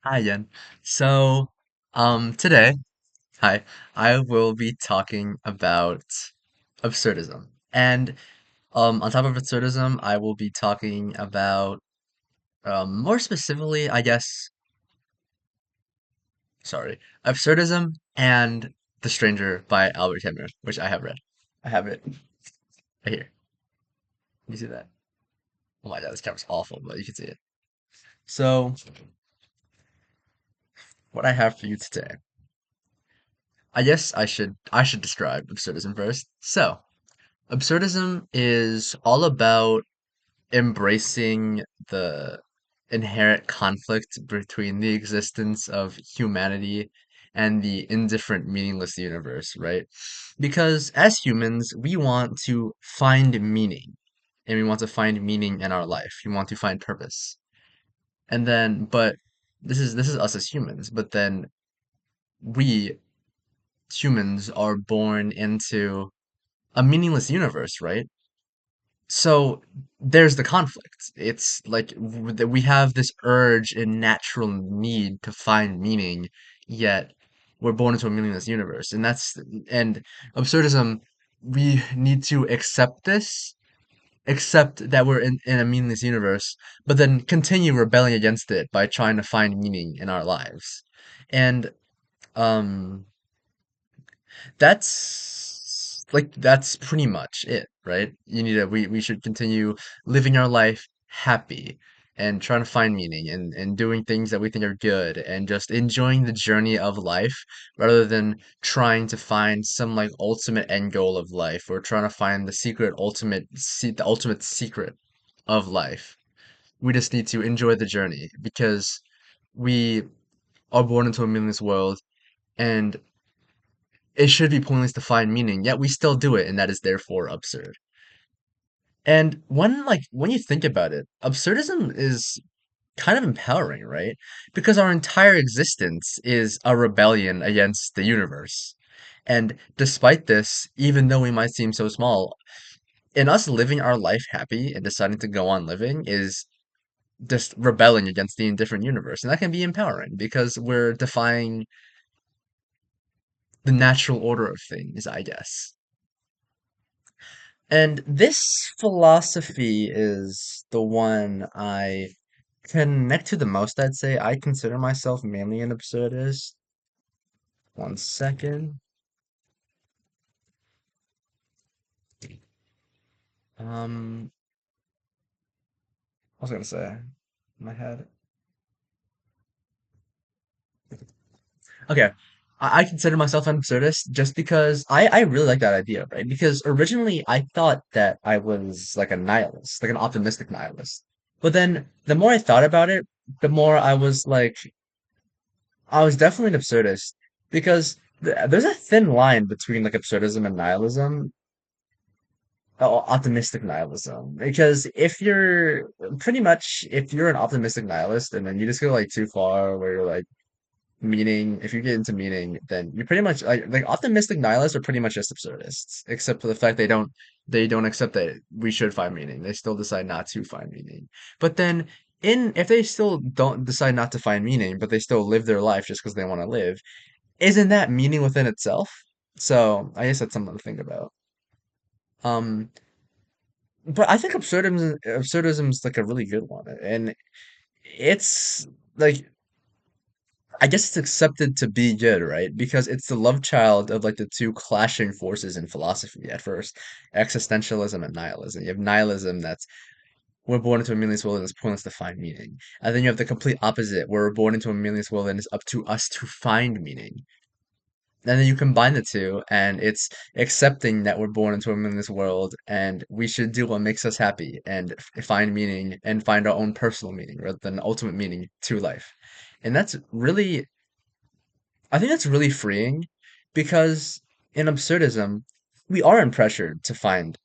Hi again. So, today, hi, I will be talking about absurdism. And on top of absurdism, I will be talking about more specifically, I guess, sorry, absurdism and The Stranger by Albert Camus, which I have read. I have it right here. You see that? Oh my God, this camera's awful, but you can see it. So, what I have for you today, I guess I should describe absurdism first. So, absurdism is all about embracing the inherent conflict between the existence of humanity and the indifferent, meaningless universe, right? Because as humans, we want to find meaning, and we want to find meaning in our life. We want to find purpose. And then, but this is us as humans, but then we humans are born into a meaningless universe, right? So there's the conflict. It's like that we have this urge and natural need to find meaning, yet we're born into a meaningless universe. And absurdism, we need to accept this, accept that we're in a meaningless universe, but then continue rebelling against it by trying to find meaning in our lives. And um that's pretty much it, right? We should continue living our life happy and trying to find meaning and doing things that we think are good and just enjoying the journey of life rather than trying to find some like ultimate end goal of life or trying to find the ultimate secret of life. We just need to enjoy the journey because we are born into a meaningless world, and it should be pointless to find meaning, yet we still do it, and that is therefore absurd. And when you think about it, absurdism is kind of empowering, right? Because our entire existence is a rebellion against the universe. And despite this, even though we might seem so small, in us living our life happy and deciding to go on living is just rebelling against the indifferent universe. And that can be empowering because we're defying the natural order of things, I guess. And this philosophy is the one I connect to the most, I'd say. I consider myself mainly an absurdist. One second. Um, I was gonna say in my head. Okay. I consider myself an absurdist just because I really like that idea, right? Because originally I thought that I was like a nihilist, like an optimistic nihilist. But then the more I thought about it, the more I was like, I was definitely an absurdist because there's a thin line between like absurdism and nihilism, optimistic nihilism. Because if you're an optimistic nihilist and then you just go like too far where you're like meaning, if you get into meaning, then you pretty much like optimistic nihilists are pretty much just absurdists, except for the fact they don't accept that we should find meaning. They still decide not to find meaning. But then in if they still don't decide not to find meaning, but they still live their life just because they want to live, isn't that meaning within itself? So I guess that's something to think about. Um, but I think absurdism's like a really good one, and it's like I guess it's accepted to be good, right? Because it's the love child of like the two clashing forces in philosophy at first, existentialism and nihilism. You have nihilism that's we're born into a meaningless world and it's pointless to find meaning. And then you have the complete opposite, where we're born into a meaningless world and it's up to us to find meaning. And then you combine the two, and it's accepting that we're born into a meaningless world, and we should do what makes us happy and find meaning and find our own personal meaning rather than ultimate meaning to life. And I think that's really freeing because in absurdism, we aren't pressured to find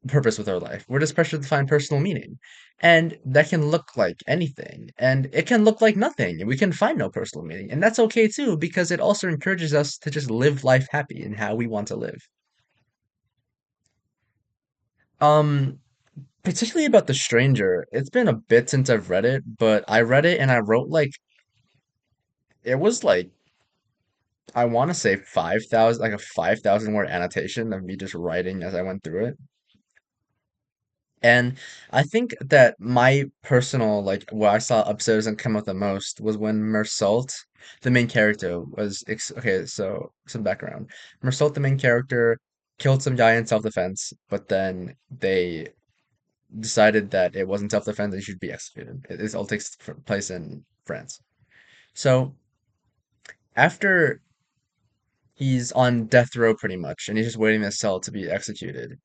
purpose with our life. We're just pressured to find personal meaning. And that can look like anything. And it can look like nothing. We can find no personal meaning. And that's okay too, because it also encourages us to just live life happy in how we want to live. Um, Particularly about The Stranger, it's been a bit since I've read it, but I read it and I wrote like it was like I want to say 5,000, like a 5,000 word annotation of me just writing as I went through it. And I think that my personal, like, where I saw absurdism come out the most was when Mersault, the main character, was okay. So some background: Mersault, the main character, killed some guy in self-defense, but then they decided that it wasn't self-defense and he should be executed. It all takes place in France. So after he's on death row pretty much, and he's just waiting in his cell to be executed.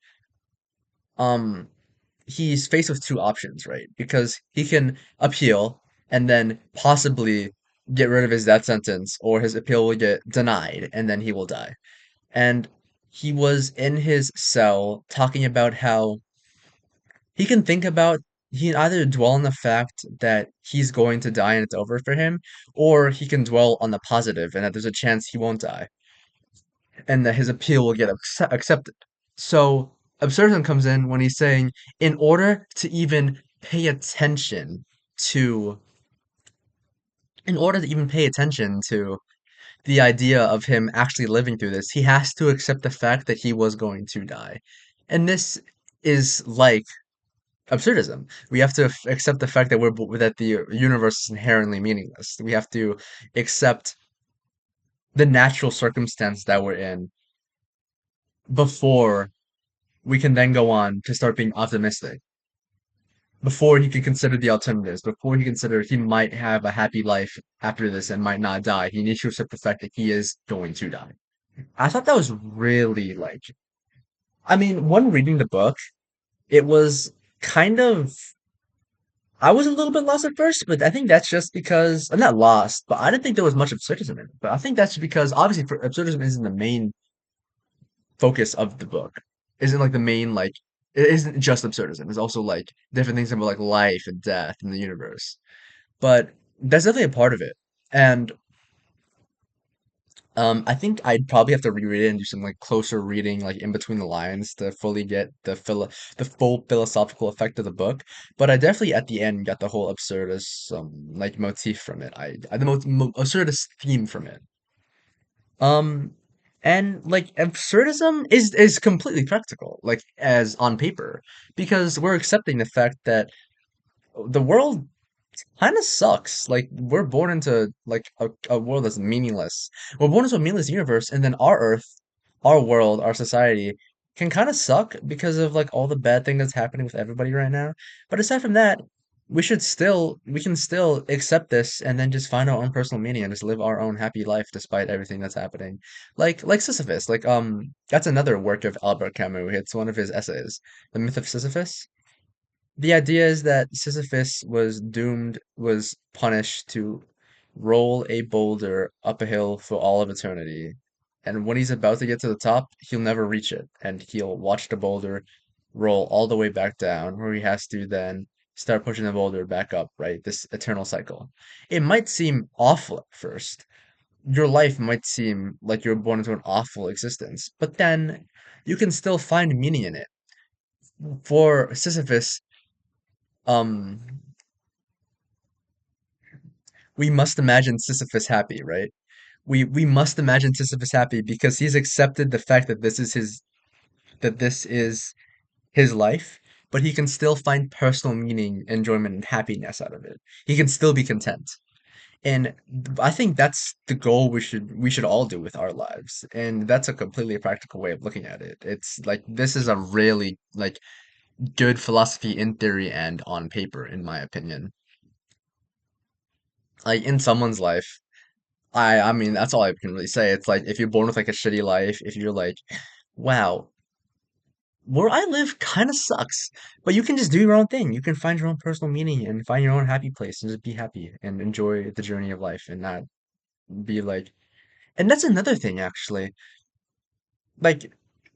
Um, he's faced with two options, right? Because he can appeal and then possibly get rid of his death sentence, or his appeal will get denied and then he will die. And he was in his cell talking about how he can think about he can either dwell on the fact that he's going to die and it's over for him, or he can dwell on the positive and that there's a chance he won't die and that his appeal will get accepted. So absurdism comes in when he's saying, in order to even pay attention to, in order to even pay attention to the idea of him actually living through this, he has to accept the fact that he was going to die. And this is like absurdism. We have to accept the fact that that the universe is inherently meaningless. We have to accept the natural circumstance that we're in before we can then go on to start being optimistic before he could consider the alternatives, before he considered he might have a happy life after this and might not die. He needs to accept the fact that he is going to die. I thought that was really like, I mean, when reading the book, it was kind of, I was a little bit lost at first, but I think that's just because I'm not lost, but I didn't think there was much absurdism in it. But I think that's because obviously absurdism isn't the main focus of the book. Isn't like the main like it isn't just absurdism. It's also like different things about like life and death and the universe. But that's definitely a part of it. And I think I'd probably have to reread it and do some like closer reading, like in between the lines, to fully get the full philosophical effect of the book. But I definitely at the end got the whole absurdist like motif from it. I the most absurdist theme from it. Um, and like absurdism is completely practical, like as on paper, because we're accepting the fact that the world kind of sucks. Like we're born into like a world that's meaningless. We're born into a meaningless universe, and then our Earth, our world, our society can kind of suck because of like all the bad thing that's happening with everybody right now. But aside from that, we can still accept this and then just find our own personal meaning and just live our own happy life despite everything that's happening. Like Sisyphus, like that's another work of Albert Camus. It's one of his essays, The Myth of Sisyphus. The idea is that Sisyphus was punished to roll a boulder up a hill for all of eternity. And when he's about to get to the top, he'll never reach it. And he'll watch the boulder roll all the way back down, where he has to then start pushing the boulder back up, right? This eternal cycle. It might seem awful at first. Your life might seem like you're born into an awful existence, but then you can still find meaning in it. For Sisyphus, um, we must imagine Sisyphus happy, right? We must imagine Sisyphus happy because he's accepted the fact that this is his life, but he can still find personal meaning, enjoyment, and happiness out of it. He can still be content. And I think that's the goal we should all do with our lives. And that's a completely practical way of looking at it. It's like this is a really like good philosophy in theory and on paper, in my opinion. Like in someone's life, I mean that's all I can really say. It's like if you're born with like a shitty life, if you're like, wow, where I live kind of sucks, but you can just do your own thing. You can find your own personal meaning and find your own happy place and just be happy and enjoy the journey of life and not be like. And that's another thing actually. Like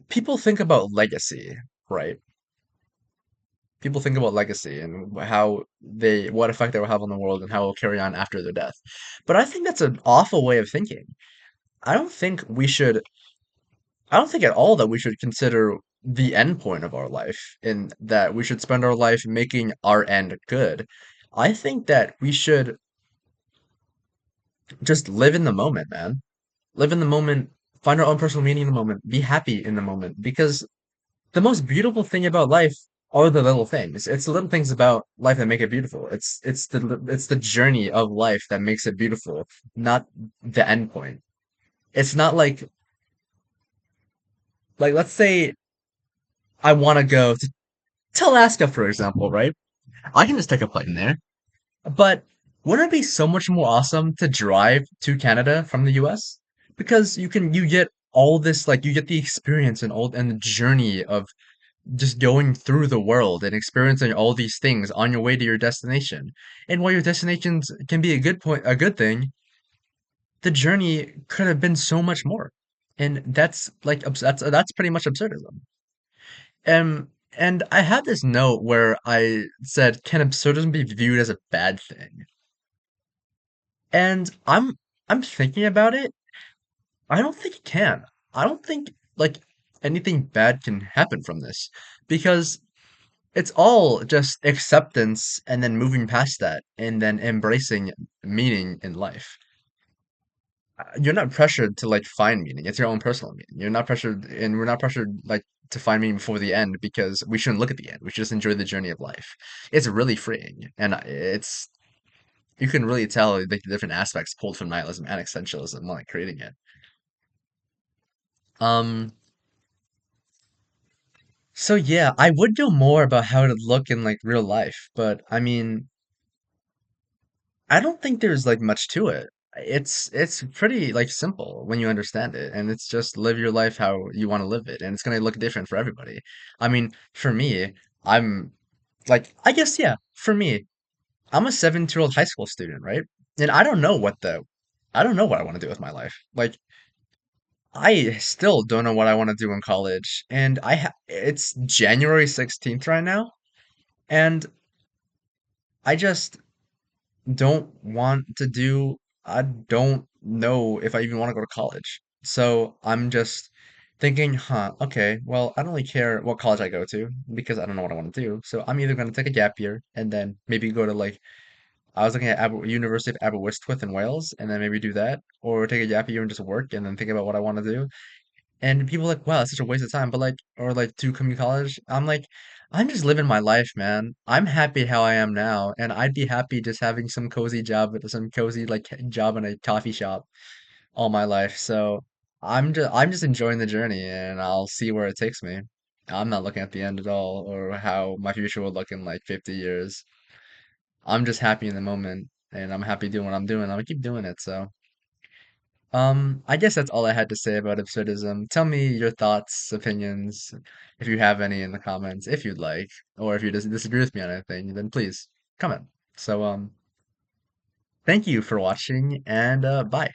people think about legacy, right? People think about legacy and what effect they will have on the world and how it will carry on after their death. But I think that's an awful way of thinking. I don't think we should I don't think at all that we should consider the end point of our life in that we should spend our life making our end good. I think that we should just live in the moment, man. Live in the moment, find our own personal meaning in the moment, be happy in the moment. Because the most beautiful thing about life are the little things. It's the little things about life that make it beautiful. It's the journey of life that makes it beautiful, not the end point. It's not like let's say I want to go to Alaska, for example, right? I can just take a plane there. But wouldn't it be so much more awesome to drive to Canada from the US? Because you get all this, like you get the experience and the journey of just going through the world and experiencing all these things on your way to your destination. And while your destinations can be a good thing, the journey could have been so much more. And that's like that's pretty much absurdism. And I had this note where I said, can absurdism be viewed as a bad thing? And I'm thinking about it. I don't think it can. I don't think like anything bad can happen from this because it's all just acceptance and then moving past that and then embracing meaning in life. You're not pressured to like find meaning. It's your own personal meaning. You're not pressured, and we're not pressured like to find meaning before the end because we shouldn't look at the end. We should just enjoy the journey of life. It's really freeing, and it's you can really tell like the different aspects pulled from nihilism and existentialism while like creating it. Um, so yeah, I would know more about how it would look in like real life, but I mean, I don't think there's like much to it. It's pretty like simple when you understand it, and it's just live your life how you want to live it, and it's gonna look different for everybody. I mean, for me, I'm like I guess yeah, for me, I'm a 17-year-old high school student, right? And I don't know what I want to do with my life. Like I still don't know what I want to do in college, and it's January 16th right now, and I just don't want to do, I don't know if I even want to go to college. So I'm just thinking, huh, okay, well, I don't really care what college I go to because I don't know what I want to do. So I'm either going to take a gap year and then maybe go to like, I was looking at University of Aberystwyth in Wales and then maybe do that, or take a gap year and just work and then think about what I want to do. And people are like, wow, it's such a waste of time. But like, or like to community college, I'm like, I'm just living my life, man. I'm happy how I am now, and I'd be happy just having some cozy job at some cozy like job in a coffee shop all my life. So I'm just enjoying the journey, and I'll see where it takes me. I'm not looking at the end at all, or how my future will look in like 50 years. I'm just happy in the moment, and I'm happy doing what I'm doing. I'm gonna keep doing it. So. I guess that's all I had to say about absurdism. Tell me your thoughts, opinions, if you have any in the comments, if you'd like, or if you disagree with me on anything, then please comment. So, thank you for watching and bye.